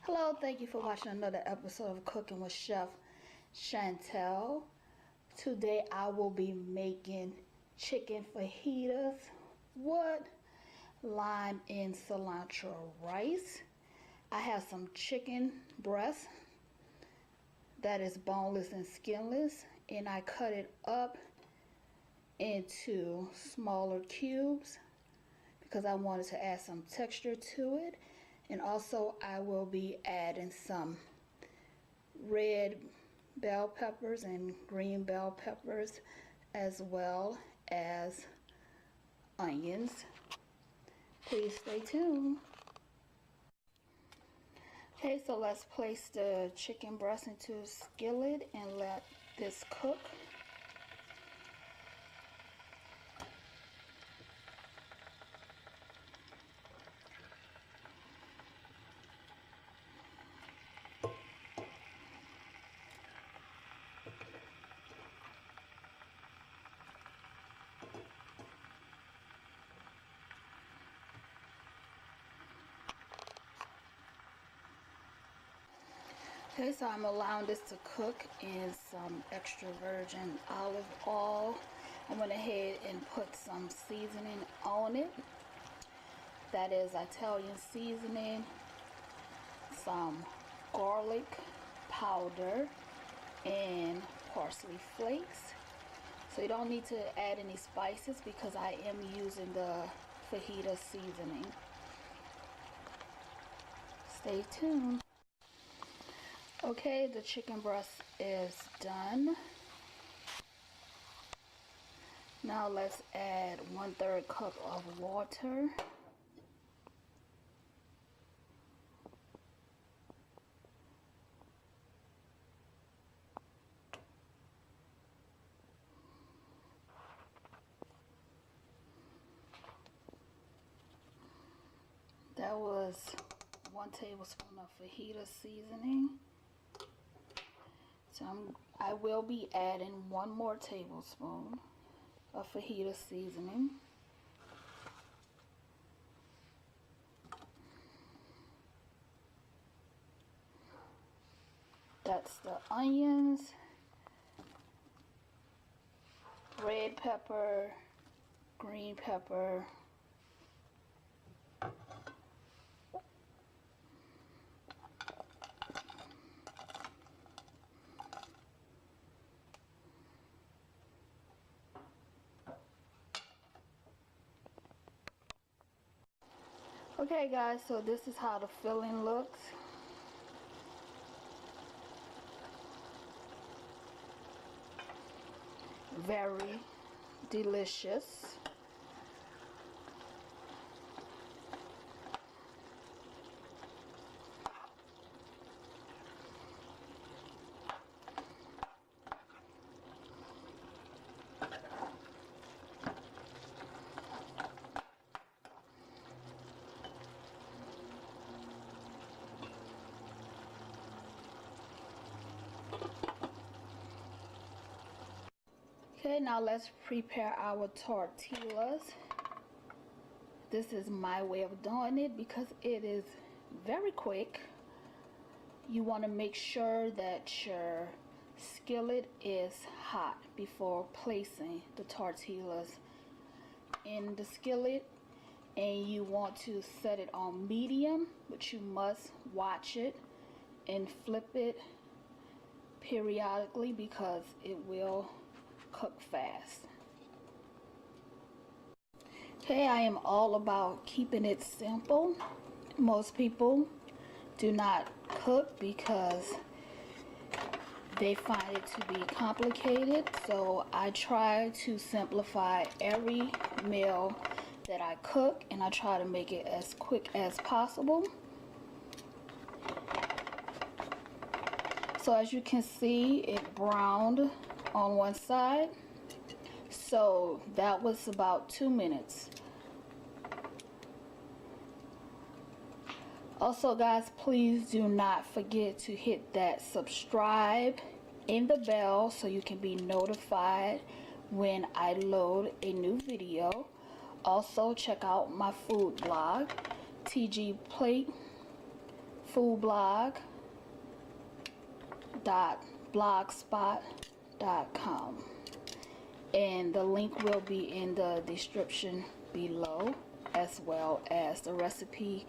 Hello, thank you for watching another episode of Cooking with Chef Chantel. Today I will be making chicken fajitas with lime and cilantro rice. I have some chicken breast that is boneless and skinless, and I cut it up into smaller cubes because I wanted to add some texture to it. And also I will be adding some red bell peppers and green bell peppers, as well as onions. Please stay tuned. Okay, so let's place the chicken breast into a skillet and let this cook. Okay, so I'm allowing this to cook in some extra virgin olive oil. I went ahead and put some seasoning on it. That is Italian seasoning, some garlic powder, and parsley flakes. So you don't need to add any spices because I am using the fajita seasoning. Stay tuned. Okay, the chicken breast is done. Now let's add 1/3 cup of water. That was 1 tablespoon of fajita seasoning. So I will be adding 1 more tablespoon of fajita seasoning. That's the onions, red pepper, green pepper, Okay guys, so this is how the filling looks. Very delicious. Okay, now let's prepare our tortillas. This is my way of doing it because it is very quick. You want to make sure that your skillet is hot before placing the tortillas in the skillet, and you want to set it on medium, but you must watch it and flip it periodically because it will cook fast. Okay, I am all about keeping it simple. Most people do not cook because they find it to be complicated, so I try to simplify every meal that I cook, and I try to make it as quick as possible. So as you can see, it browned on one side, so that was about 2 minutes. Also guys, please do not forget to hit that subscribe and the bell so you can be notified when I load a new video. Also check out my food blog, TG Plate foodblog.blogspot.com, and the link will be in the description below, as well as the recipe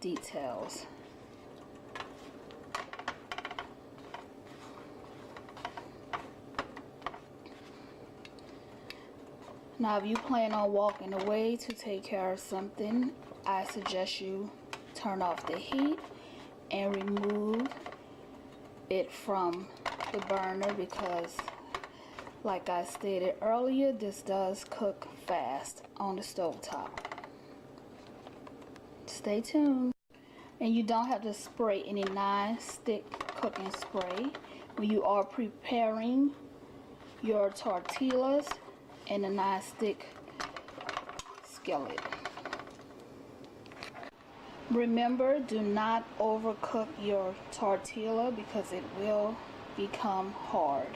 details. Now, if you plan on walking away to take care of something, I suggest you turn off the heat and remove it from the burner, because like I stated earlier, this does cook fast on the stovetop. Stay tuned. And you don't have to spray any non-stick cooking spray when you are preparing your tortillas in a non-stick skillet. Remember, do not overcook your tortilla because it will become hard.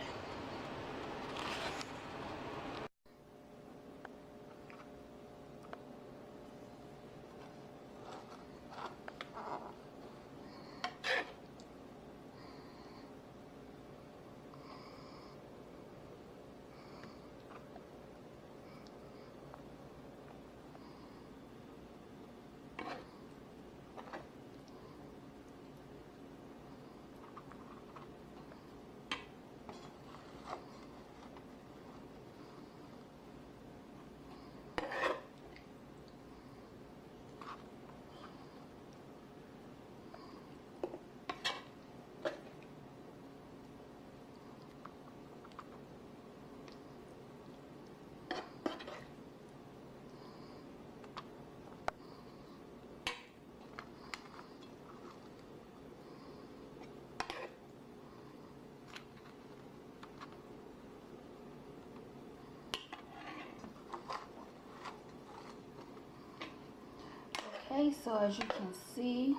Okay, so as you can see,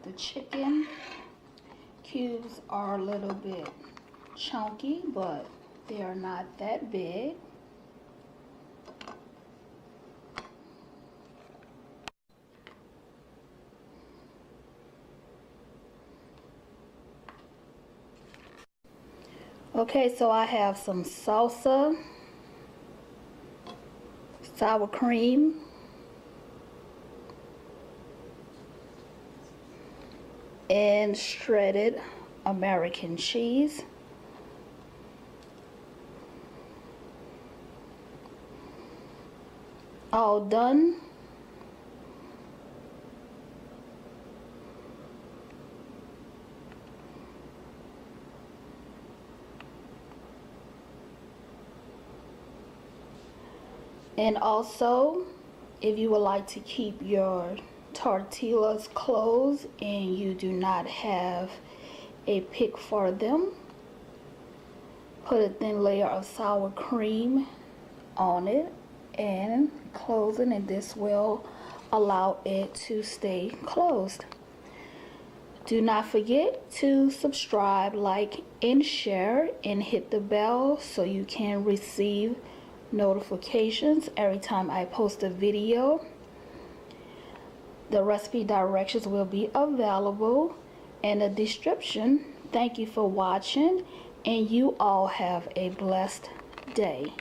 the chicken cubes are a little bit chunky, but they are not that big. Okay, so I have some salsa, sour cream, and shredded American cheese. All done. And also, if you would like to keep your tortillas closed and you do not have a pick for them, put a thin layer of sour cream on it and close it, and this will allow it to stay closed. Do not forget to subscribe, like, and share, and hit the bell so you can receive notifications every time I post a video. The recipe directions will be available in the description. Thank you for watching, and you all have a blessed day.